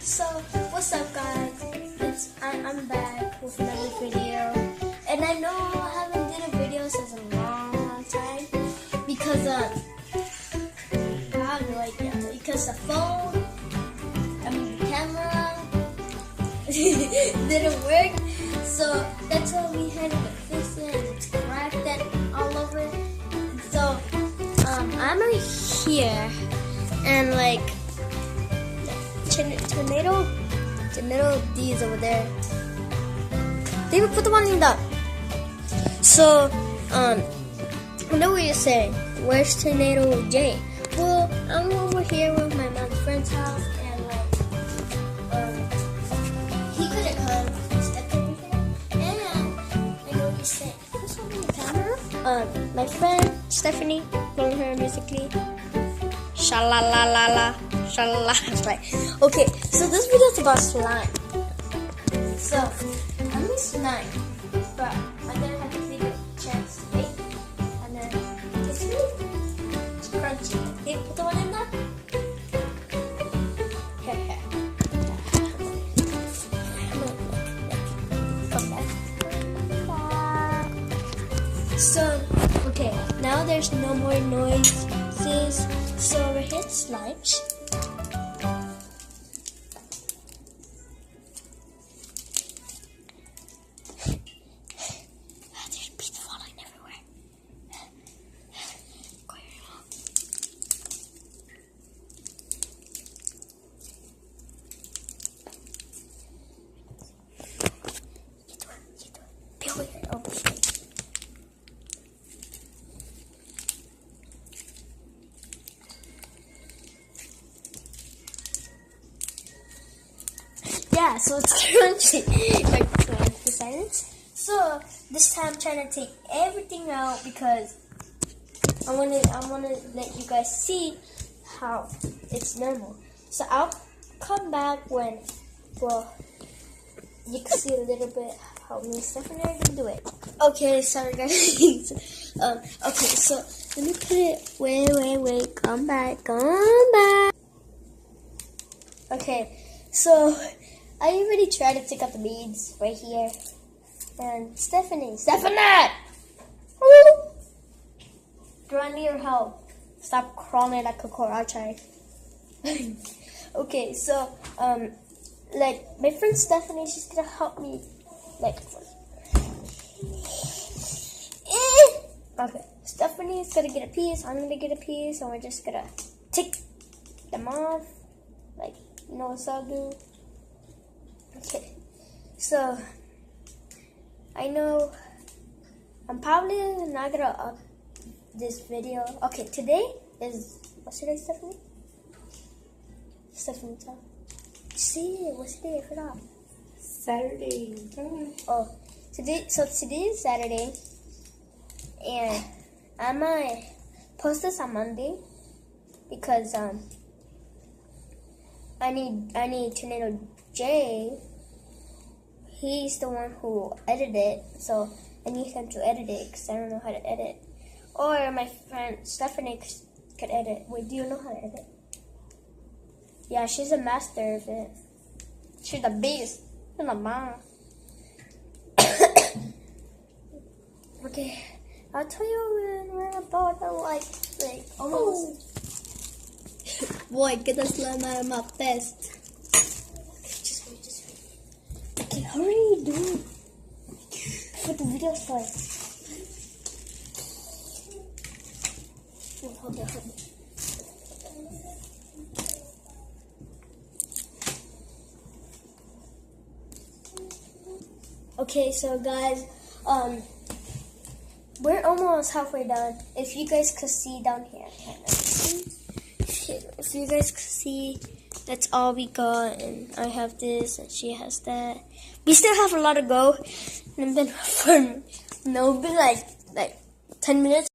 So, what's up guys? I'm back with another video. And I know I haven't did a video since a long time. Because, I have no idea. Because the phone, the camera didn't work. So, that's why we had to fix it and it's cracked and all over. So, I'm right here. And like, tornado D is over there. David, put the one in that. So, I know what you're saying. Where's Tornado J? Well, I'm over here with my mom's friend's house, and like, he couldn't come. He stepped everything. And I know what you're saying. Who's holding the camera? My friend Stephanie, blowing her musically. Sha-la-la-la-la. Sha-la-la. Okay, so this video is about slime. So, I'm gonna slime, but I'm gonna have to give it a chance to bake. And then, it's crunchy. Hey, put the one in there? Here. Come back. So, okay, now there's no more noises. So, we hit slimes. There's pizza falling everywhere. Yeah, so it's crunchy. Like the silence. So this time I'm trying to take everything out because I wanna let you guys see how it's normal. So I'll come back when, well, you can see a little bit how me and Stephanie are gonna do it. Okay, sorry guys. Okay, so let me put it. Wait. Come back. Okay, so I already tried to take out the beads right here. And Stephanie! Woo! Do I need your help? Stop crawling like a cockroach. Okay, so, like, my friend Stephanie, she's gonna help me, like, okay, Stephanie's gonna get a piece, I'm gonna get a piece, and we're just gonna take them off, like, you know what I'll do? Okay, so, I know I'm probably not gonna up this video. Okay, today is, what's today, Stephanie? Stephanie, tell. See, what's today? I forgot. Saturday. Oh, today is Saturday, and I might post this on Monday because I need Tornado J. He's the one who edited it, so I need him to edit it because I don't know how to edit. Or my friend Stephanie could edit. Wait, do you know how to edit? Yeah, she's a master of it. She's the beast. She's the mom. Okay, I'll tell you when we're about to like almost. Boy, get the slime out of my face. Okay, hurry, dude. Put the video start. Hold it. Okay, so guys, we're almost halfway done. If you guys could see down here, if you guys could see, that's all we got, and I have this, and she has that. We still have a lot to go, and then been like 10 minutes.